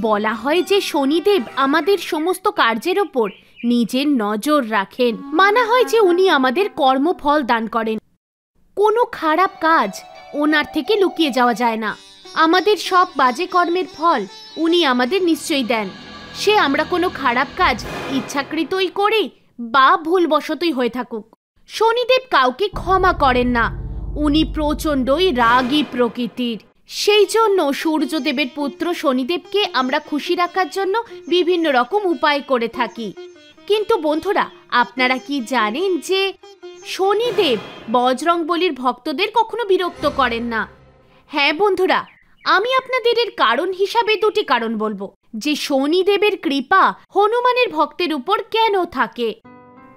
বলা হয় যে শনিদেব আমাদের সমস্ত কার্যের ওপর নিজের নজর রাখেন। মানা হয় যে উনি আমাদের কর্মফল দান করেন। কোনো খারাপ কাজ ওনার থেকে লুকিয়ে যাওয়া যায় না। আমাদের সব বাজে কর্মের ফল উনি আমাদের নিশ্চয়ই দেন। সে আমরা কোনো খারাপ কাজ ইচ্ছাকৃতই করি বা ভুলবশতই হয়ে থাকুক। শনিদেব কাউকে ক্ষমা করেন না। উনি প্রচণ্ডই রাগী প্রকৃতির। সেই জন্য সূর্যদেবের পুত্র শনিদেবকে আমরা খুশি রাখার জন্য বিভিন্ন রকম উপায় করে থাকি। কিন্তু বন্ধুরা, আপনারা কি জানেন যে শনিদেব বজরংবলীর ভক্তদের কখনো বিরক্ত করেন না? হ্যাঁ বন্ধুরা, আমি আপনাদের এর কারণ হিসাবে দুটি কারণ বলবো যে শনিদেবের কৃপা হনুমানের ভক্তের উপর কেন থাকে।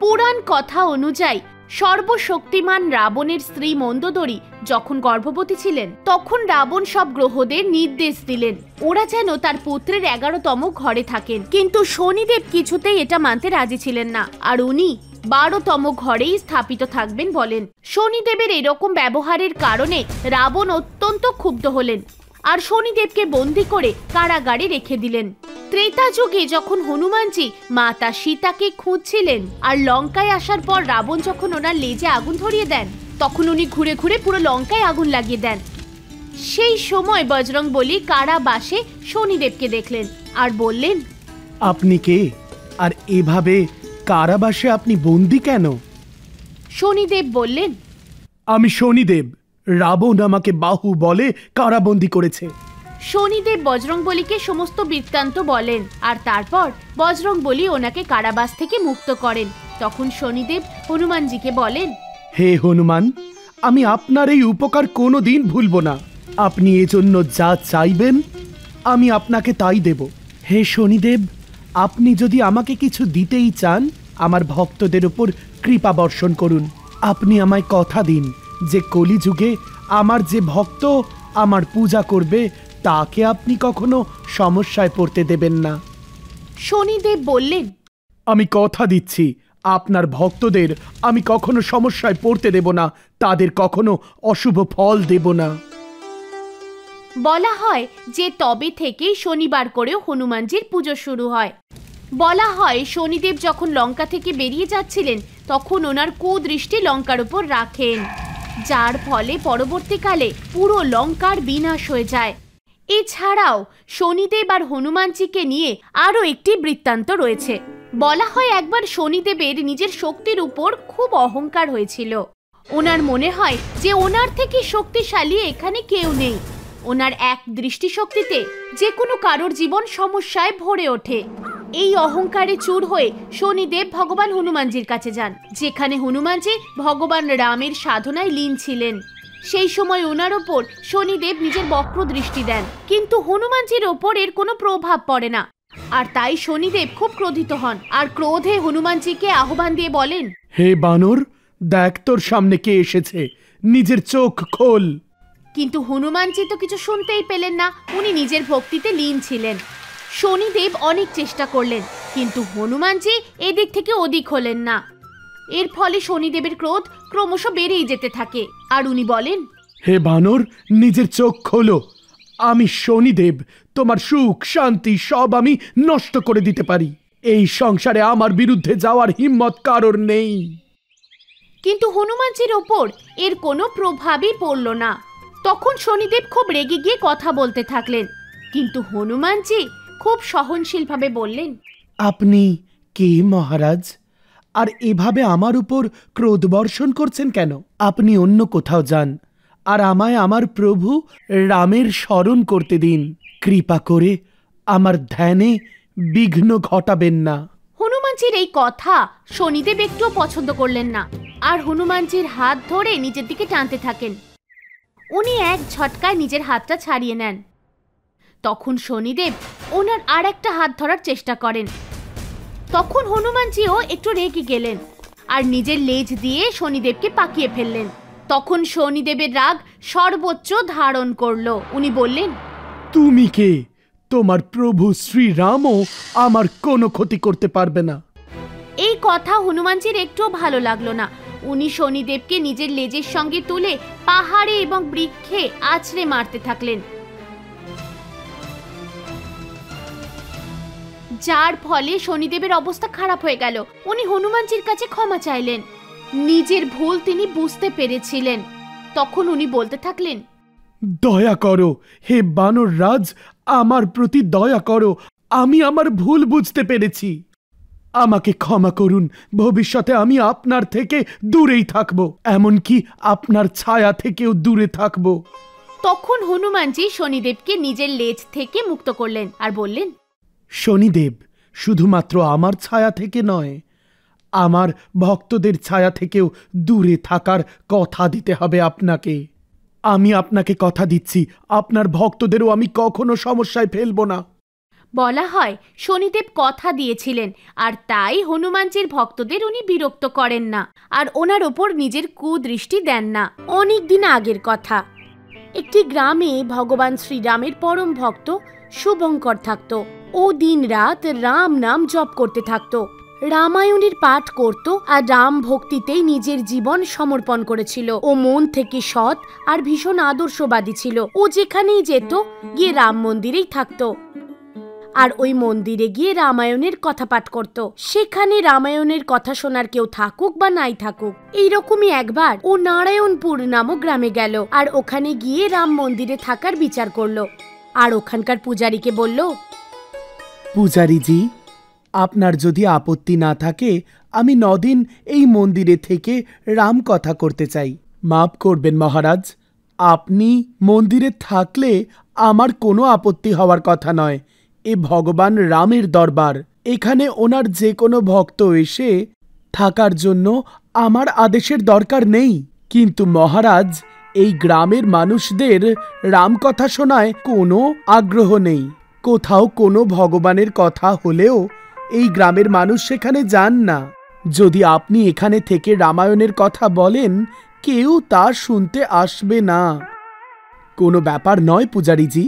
পুরাণ কথা অনুযায়ী সর্বশক্তিমান রাবণের স্ত্রী মন্দোদরী যখন গর্ভবতী ছিলেন তখন রাবণ সব গ্রহদের নির্দেশ দিলেন ওরা যেন তার পুত্রের 11তম ঘরে থাকেন। কিন্তু শনিদেব কিছুতেই এটা মানতে রাজি ছিলেন না, আর উনি 12তম ঘরেই স্থাপিত থাকবেন বলেন। শনিদেবের এরকম ব্যবহারের কারণে রাবণ অত্যন্ত ক্ষুব্ধ হলেন আর শনিদেবকে বন্দী করে কারাগারে রেখে দিলেন। ত্রেতা যুগে যখন হনুমানজি মাতা সীতাকে খুঁজছিলেন আর লঙ্কায় আসার পর রাবণ যখন ওনার লেজে আগুন ধরিয়ে দেন তখন উনি ঘুরে ঘুরে পুরো লঙ্কায় আগুন লাগিয়ে দেন। সেই সময় বজরংবলী কারাবাসে শনিদেবকে দেখলেন আর বললেন, আপনি কে আর এভাবে কারাবাসে আপনি বন্দী কেন? শনিদেব বললেন, আমি শনিদেব, রাবণ আমাকে বাহু বলে কারাবন্দী করেছে। শনিদেব বজরংবলীকে সমস্ত বৃত্তান্ত বলেন আর তারপর বজরংবলী ওনাকে কারাবাস থেকে মুক্ত করেন। তখন শনিদেব হনুমানজিকে বলেন, হে হনুমান, আমি আপনার এই উপকার কোনোদিন ভুলব না। আপনি এজন্য যা চাইবেন আমি আপনাকে তাই দেব। হে শনিদেব, আপনি যদি আমাকে কিছু দিতেই চান আমার ভক্তদের উপর কৃপা বর্ষণ করুন। আপনি আমায় কথা দিন যে কলিযুগে আমার যে ভক্ত আমার পূজা করবে তাকে আপনি কখনো সমস্যায় পড়তে দেবেন না। শনিদেব বললেন, আমি কথা দিচ্ছি আপনার ভক্তদের আমি কখনো সমস্যায় পড়তে দেব না, তাদের কখনো অশুভ ফল দেব না। বলা হয় যে তবে থেকেই শনিবার করেও হনুমানজির পুজো শুরু হয়। বলা হয় শনিদেব যখন লঙ্কা থেকে বেরিয়ে যাচ্ছিলেন তখন ওনার কুদৃষ্টি লঙ্কার উপর রাখেন, যার ফলে পরবর্তীকালে পুরো লঙ্কার বিনাশ হয়ে যায়। এছাড়াও শনিদেব আর হনুমানজিকে নিয়ে আরও একটি বৃত্তান্ত রয়েছে। বলা হয় একবার শনিদেবের নিজের শক্তির উপর খুব অহংকার হয়েছিল। ওনার মনে হয় যে ওনার থেকে শক্তিশালী এখানে কেউ নেই। ওনার এক দৃষ্টিশক্তিতে যে কোনো কারোর জীবন সমস্যায় ভরে ওঠে। এই অহংকারে চূর হয়ে শনিদেব ভগবান হনুমানজির কাছে যান, যেখানে হনুমানজি ভগবান রামের সাধনায় লীন ছিলেন। সেই সময় ওনার ওপর শনিদেব নিজের বক্র দৃষ্টি দেন, কিন্তু হনুমানজির ওপর এর কোনো প্রভাব পড়ে না। আর তাই শনিদেব খুব ক্রোধিত হন আর ক্রোধে হনুমানজিকে আহ্বান দিয়ে বলেন, হে বানর, দেখ তোর সামনে কে এসেছে, নিজের চোখ খোল। কিন্তু হনুমানজি তো কিছু শুনতেই পেলেন না, উনি নিজের ভক্তিতে লীন ছিলেন। শনিদেব অনেক চেষ্টা করলেন কিন্তু হনুমানজি এদিক থেকে ওদিক হলেন না। এর ফলে শনিদেবের ক্রোধ ক্রমশ বেড়েই যেতে থাকে আর উনি বলেন, হে বানর, নিজের চোখ খোলো। আমি শনিদেব, তোমার সুখ শান্তি সব আমি নষ্ট করে দিতে পারি। এই সংসারে আমার বিরুদ্ধে যাওয়ার হিম্মত কারোর নেই। কিন্তু হনুমানজির ওপর এর কোনো প্রভাবই পড়ল না। তখন শনিদেব খুব রেগে গিয়ে কথা বলতে থাকলেন, কিন্তু হনুমানজি খুব সহনশীলভাবে বললেন, আপনি কে মহারাজ? আর এভাবে আমার উপর ক্রোধ বর্ষণ করছেন কেন? আপনি অন্য কোথাও যান আর আমায় আমার প্রভু রামের স্মরণ করতে দিন। কৃপা করে আমার ধ্যানে বিঘ্ন ঘটাবেন না। হনুমানজির এই কথা শনিদেব একটুও পছন্দ করলেন না আর হনুমানজির হাত ধরে নিজের দিকে টানতে থাকেন। উনি এক ঝটকায় নিজের হাতটা ছাড়িয়ে নেন। তখন শনিদেব ওনার আর একটা হাত ধরার চেষ্টা করেন। তখন হনুমানজিও একটু রেগে গেলেন আর নিজের লেজ দিয়ে শনিদেবকে পাকিয়ে ফেললেন। তখন শনিদেবের রাগ সর্বোচ্চ ধারণ করলো। উনি বললেন, তুমি কে? তোমার প্রভু শ্রীরামও আমার কোনো ক্ষতি করতে পারবে না। এই কথা হনুমানজির একটুও ভালো লাগলো না। উনি শনিদেবকে নিজের লেজের সঙ্গে তুলে পাহাড়ে এবং বৃক্ষে আছড়ে মারতে থাকলেন। যার ফলে শনিদেবের অবস্থা খারাপ হয়ে গেল। উনি হনুমানজির কাছে ক্ষমা চাইলেন। নিজের ভুল তিনি বুঝতে পেরেছিলেন। তখন উনি বলতে থাকলেন, দয়া করো হে বানর রাজ, আমার প্রতি দয়া করো। আমি আমার ভুল বুঝতে পেরেছি। আমাকে ক্ষমা করুন। ভবিষ্যতে আমি আপনার থেকে দূরেই থাকব, এমনকি আপনার ছায়া থেকেও দূরে থাকব। তখন হনুমানজি শনিদেবকে নিজের লেজ থেকে মুক্ত করলেন আর বললেন, শনিদেব, শুধুমাত্র আমার ছায়া থেকে নয়, আমার ভক্তদের ছায়া থেকেও দূরে থাকার কথা দিতে হবে আপনাকে। আমি আপনাকে কথা দিচ্ছি, আপনার ভক্তদেরও আমি কখনো সমস্যায় ফেলব না। বলা হয় শনিদেব কথা দিয়েছিলেন, আর তাই হনুমানজির ভক্তদের উনি বিরক্ত করেন না আর ওনার ওপর নিজের কুদৃষ্টি দেন না। অনেক দিন আগের কথা, একটি গ্রামে ভগবান শ্রীরামের পরম ভক্ত শুভঙ্কর থাকত। ও দিন রাত রাম নাম জপ করতে থাকত, রামায়ণের পাঠ করত আর রাম ভক্তিতেই নিজের জীবন সমর্পণ করেছিল। ও মন থেকে সৎ আর ভীষণ আদর্শবাদী ছিল। ও যেখানেই যেত গিয়ে রাম মন্দিরেই থাকতো আর ওই মন্দিরে গিয়ে রামায়ণের কথা পাঠ করত। সেখানে রামায়ণের কথা শোনার কেউ থাকুক বা নাই থাকুক। এইরকমই একবার ও নারায়ণপুর নামক গ্রামে গেল আর ওখানে গিয়ে রাম মন্দিরে থাকার বিচার করলো। আর ওখানকার পূজারীকে বলল, পূজারীজি, আপনার যদি আপত্তি না থাকে, আমি 9 দিন এই মন্দিরে থেকে রাম কথা করতে চাই। মাফ করবেন মহারাজ, আপনি মন্দিরে থাকলে আমার কোনো আপত্তি হওয়ার কথা নয়। এ ভগবান রামের দরবার, এখানে ওনার যে কোনো ভক্ত এসে থাকার জন্য আমার আদেশের দরকার নেই। কিন্তু মহারাজ, এই গ্রামের মানুষদের রামকথা শোনায় কোনো আগ্রহ নেই। কোথাও কোনো ভগবানের কথা হলেও এই গ্রামের মানুষ সেখানে যান না। যদি আপনি এখানে থেকে রামায়ণের কথা বলেন, কেউ তা শুনতে আসবে না। কোনো ব্যাপার নয় পূজারীজি,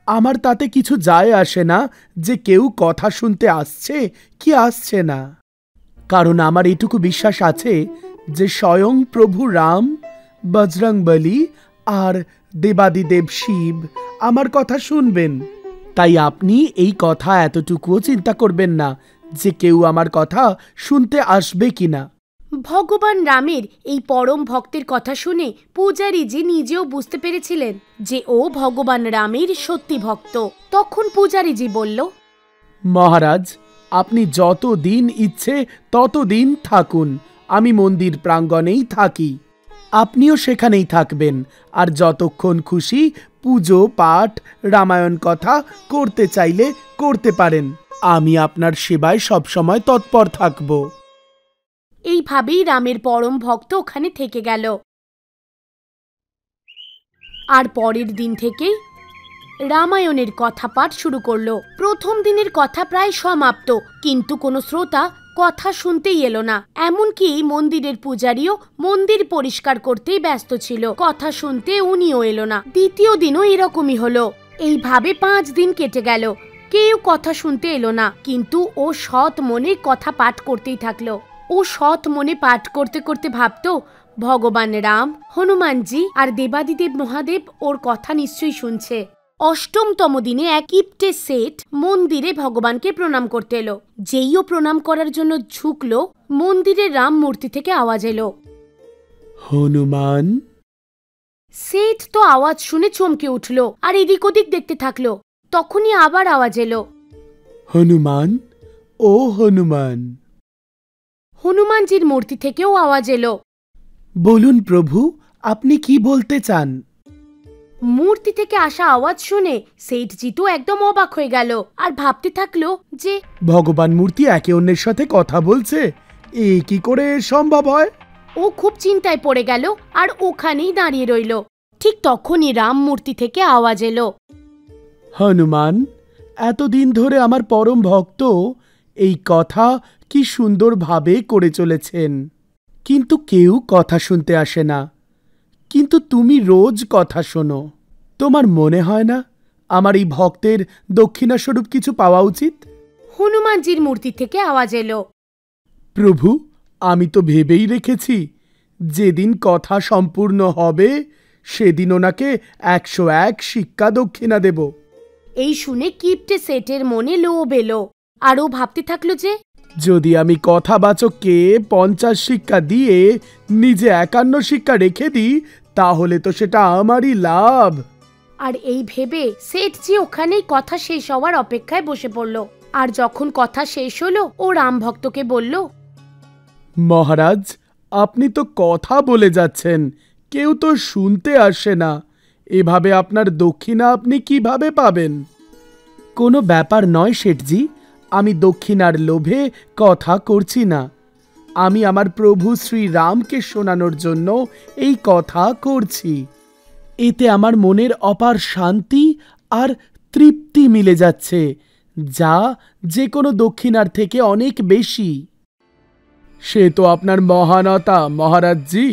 আমার তাতে কিছু যায় আসে না যে কেউ কথা শুনতে আসছে কি আসছে না। কারণ আমার এটুকু বিশ্বাস আছে যে স্বয়ং প্রভু রাম, বজরংবলী আর দেবাদিদেব শিব আমার কথা শুনবেন। তাই আপনি এই কথা এতটুকুও চিন্তা করবেন না যে কেউ আমার কথা শুনতে আসবে কিনা। ভগবান রামের এই পরম ভক্তের কথা শুনে পূজারীজি নিজেও বুঝতে পেরেছিলেন যে ও ভগবান রামের সত্যি ভক্ত। তখন পূজারীজি বলল, মহারাজ, আপনি যত দিন ইচ্ছে তত দিন থাকুন। আমি মন্দির প্রাঙ্গণেই থাকি, আপনিও সেখানেই থাকবেন। আর যতক্ষণ খুশি পুজো পাঠ রামায়ণ কথা করতে চাইলে করতে পারেন। আমি আপনার সেবায় সবসময় তৎপর থাকব। এইভাবেই রামের পরম ভক্ত ওখানে থেকে গেল। আর পরের দিন থেকেই রামায়ণের কথা পাঠ শুরু করলো। প্রথম দিনের কথা প্রায় সমাপ্ত, কিন্তু কোনো শ্রোতা কথা শুনতেই এলো না। এমনকি মন্দিরের পূজারীও মন্দির পরিষ্কার করতেই ব্যস্ত ছিল, কথা শুনতে উনিও এলো না। দ্বিতীয় দিনও এরকমই হলো। এইভাবে 5 দিন কেটে গেল, কেউ কথা শুনতে এলো না। কিন্তু ও সৎ মনে কথা পাঠ করতেই থাকলো। ও সৎ মনে পাঠ করতে করতে ভাবতো, ভগবান রাম, হনুমানজি আর দেবাদিদেব মহাদেব ওর কথা নিশ্চয়ই শুনছে। অষ্টমতম দিনে এক কিপ্টে শেঠ মন্দিরে ভগবানকে প্রণাম করতে এলো। যেই ও প্রণাম করার জন্য ঝুঁকলো, মন্দিরের রাম মূর্তি থেকে আওয়াজ এলো, হনুমান। শেঠ তো আওয়াজ শুনে চমকে উঠল আর এদিক ওদিক দেখতে থাকলো। তখনই আবার আওয়াজ এলো, হনুমান, ও হনুমান। হনুমানজির মূর্তি থেকেও আওয়াজ এলো, বলুন প্রভু, আপনি কি বলতে চান? মূর্তি থেকে আসা আওয়াজ শুনে শেঠজি তো একদম অবাক হয়ে গেল আর ভাবতে থাকলো যে ভগবান মূর্তি একে অন্যের সাথে কথা বলছে, এ কি করে সম্ভব হয়? ও খুব চিন্তায় পড়ে গেল আর ওখানেই দাঁড়িয়ে রইল। ঠিক তখনই রাম মূর্তি থেকে আওয়াজ এলো, হনুমান, এতদিন ধরে আমার পরম ভক্ত এই কথা কি সুন্দরভাবে করে চলেছেন, কিন্তু কেউ কথা শুনতে আসে না। কিন্তু তুমি রোজ কথা শোনো, তোমার মনে হয় না আমার এই ভক্তের দক্ষিণাস্বরূপ কিছু পাওয়া উচিত? হনুমানজির মূর্তি থেকে আওয়াজ এলো, প্রভু, আমি তো ভেবেই রেখেছি যেদিন কথা সম্পূর্ণ হবে সেদিন ওনাকে 101 সিক্কা দক্ষিণা দেব। এই শুনে কিপ্টে শেঠের মনে লোভ এলো। আর ও ভাবতে থাকলো যে যদি আমি কথাবাচককে 50 শিক্ষা দিয়ে নিজে 51 শিক্ষা রেখে দিই তাহলে তো সেটা আমারই লাভ। আর এই ভেবে শেঠজি ওখানেই কথা শেষ হওয়ার অপেক্ষায় বসে পড়ল। আর যখন কথা শেষ হলো ও রামভক্তকে বলল, মহারাজ, আপনি তো কথা বলে যাচ্ছেন, কেউ তো শুনতে আসে না, এভাবে আপনার দক্ষিণা আপনি কিভাবে পাবেন? কোনো ব্যাপার নয় শেঠজি, আমি দক্ষিণার লোভে কথা করছি না, আমি আমার প্রভু শ্রী রামকে শোনানোর জন্য এই কথা করছি। এতে আমার মনের অপার শান্তি আর তৃপ্তি মিলে যাচ্ছে, যা যে কোনো দক্ষিণার থেকে অনেক বেশি। সে তো আপনার মহানতা মহারাজজি।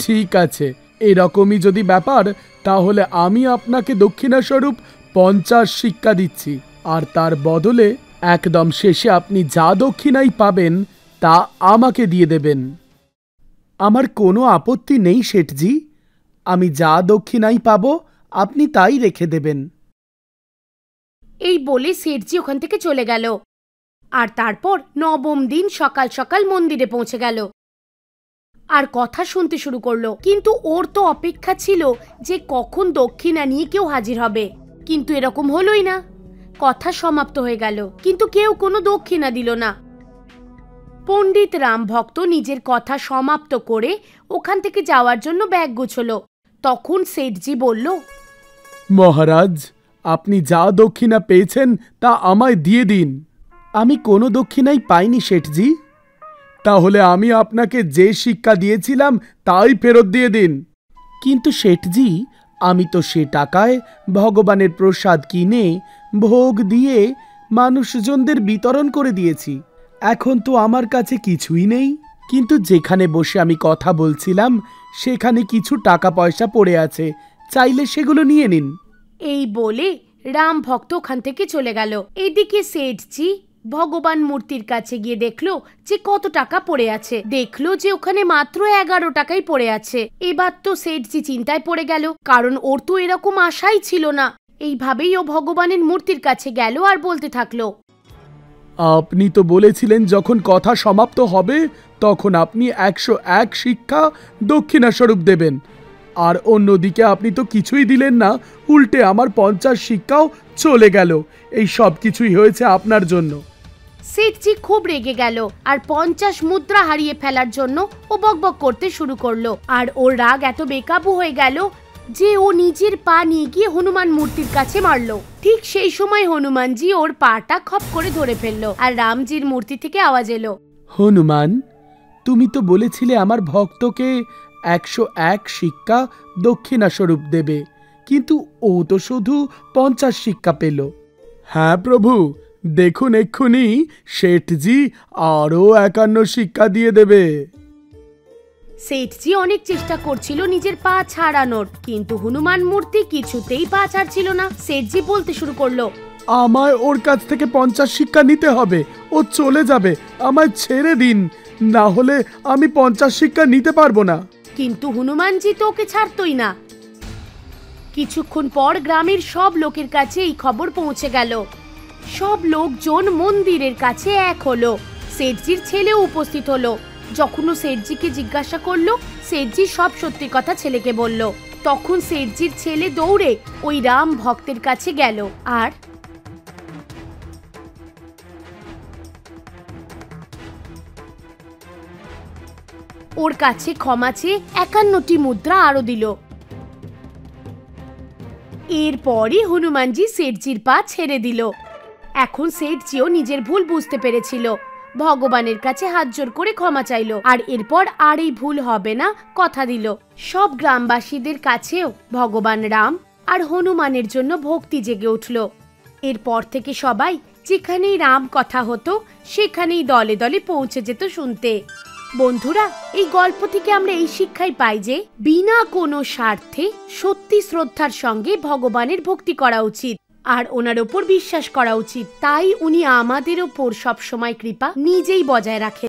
ঠিক আছে, এরকমই যদি ব্যাপার, তাহলে আমি আপনাকে দক্ষিণাস্বরূপ 50 শিক্ষা দিচ্ছি, আর তার বদলে একদম শেষে আপনি যা দক্ষিণাই পাবেন তা আমাকে দিয়ে দেবেন। আমার কোনো আপত্তি নেই শেঠজি, আমি যা দক্ষিণাই পাবো আপনি তাই রেখে দেবেন। এই বলে শেঠজি ওখান থেকে চলে গেল। আর তারপর নবম দিন সকাল সকাল মন্দিরে পৌঁছে গেল আর কথা শুনতে শুরু করলো। কিন্তু ওর তো অপেক্ষা ছিল যে কখন দক্ষিণা নিয়ে কেউ হাজির হবে, কিন্তু এরকম হলোই না। কথা সমাপ্ত হয়ে গেল, কিন্তু কেউ কোনো দক্ষিণা দিল না। পণ্ডিত রামভক্ত নিজের কথা সমাপ্ত করে ওখান থেকে যাওয়ার জন্য ব্যাগ গুছলো। তখন শেঠজি বলল, মহারাজ, আপনি যা দক্ষিণা পেয়েছেন তা আমায় দিয়ে দিন। আমি কোনো দক্ষিণাই পাইনি শেঠজি। তাহলে আমি আপনাকে যে শিক্ষা দিয়েছিলাম তাই ফেরত দিয়ে দিন। কিন্তু শেঠজি, আমি তো সে টাকায় ভগবানের প্রসাদ কিনে ভোগ দিয়ে মানুষজনদের বিতরণ করে দিয়েছি, এখন তো আমার কাছে কিছুই নেই। কিন্তু যেখানে বসে আমি কথা বলছিলাম সেখানে কিছু টাকা পয়সা পড়ে আছে, চাইলে সেগুলো নিয়ে নিন। এই বলে রাম ভক্ত ওখান থেকে চলে গেল। এদিকে শেঠজি ভগবান মূর্তির কাছে গিয়ে দেখলো যে কত টাকা পড়ে আছে। দেখলো যে ওখানে মাত্র 11 টাকাই পড়ে আছে। এবার তো শেঠজি চিন্তায় পড়ে গেল, কারণ ওর তো এরকম আশাই ছিল না। এইভাবেই ও ভগবানের মূর্তির কাছে গেল আর বলতে থাকলো, আপনি তো বলেছিলেন যখন কথা সমাপ্ত হবে তখন আপনি 101 শিক্ষা দক্ষিণাস্বরূপ দেবেন, আর অন্যদিকে আপনি তো কিছুই দিলেন না, উল্টে আমার 50 শিক্ষাও চলে গেল। এই সব কিছুই হয়েছে আপনার জন্য। শেঠজি খুব রেগে গেল আর 50 মুদ্রা হারিয়ে ফেলার জন্য ও বকবক করতে শুরু করলো। আর ওর রাগ এত বেকাবু হয়ে গেল যে ও নিজের পা নিয়ে গিয়ে হনুমান মূর্তির কাছে মারলো। ঠিক সেই সময় হনুমানজি ওর পাটা খপ করে ধরে ফেললো আর রামজির মূর্তি থেকে আওয়াজ এলো, হনুমান, তুমি তো বলেছিলে আমার ভক্তকে 101 শিক্ষা দক্ষিণাস্বরূপ দেবে, কিন্তু ও তো শুধু 50 শিক্ষা পেল। হ্যাঁ প্রভু, দেখুন এক্ষুনি শেঠজি আরও 51 শিক্ষা দিয়ে দেবে। শেঠজি অনেক চেষ্টা করছিল নিজের পা ছাড়ানোর, কিন্তু হনুমান মূর্তি কিছুতেই পা ছাড়ছিল না। শেঠজি বলতে শুরু করলো, আমায় ওর কাছ থেকে 50 শিক্ষা নিতে হবে, ও চলে যাবে, আমায় ছেড়ে দিন, না হলে আমি 50 শিক্ষা নিতে পারবো না। কিন্তু হনুমানজি তো ওকে ছাড়তই না। কিছুক্ষণ পর গ্রামের সব লোকের কাছে এই খবর পৌঁছে গেল। সব লোকজন মন্দিরের কাছে এক হলো। শেঠজির ছেলেও উপস্থিত হলো। যখন ও শেঠজিকে জিজ্ঞাসা করলো, শেঠজি সব সত্যি কথা ছেলেকে বলল। তখন শেঠজির ছেলে দৌড়ে ওই রাম ভক্তের কাছে গেল আর ওর কাছে ক্ষমা চেয়ে 51টি মুদ্রা আরো দিল। এরপরই হনুমানজি শেঠজির পা ছেড়ে দিল। এখন শেঠজিও নিজের ভুল বুঝতে পেরেছিল, ভগবানের কাছে হাত জোর করে ক্ষমা চাইল আর এরপর আর এই ভুল হবে না কথা দিল। সব গ্রামবাসীদের কাছেও ভগবান রাম আর হনুমানের জন্য ভক্তি জেগে উঠল। এরপর থেকে সবাই যেখানেই রাম কথা হতো সেখানেই দলে দলে পৌঁছে যেত শুনতে। বন্ধুরা, এই গল্প থেকে আমরা এই শিক্ষাই পাই যে বিনা কোনো স্বার্থে সত্যি শ্রদ্ধার সঙ্গে ভগবানের ভক্তি করা উচিত আর ওনার ওপর বিশ্বাস করা উচিত। তাই উনি আমাদের ওপর সবসময় কৃপা নিজেই বজায় রাখেন।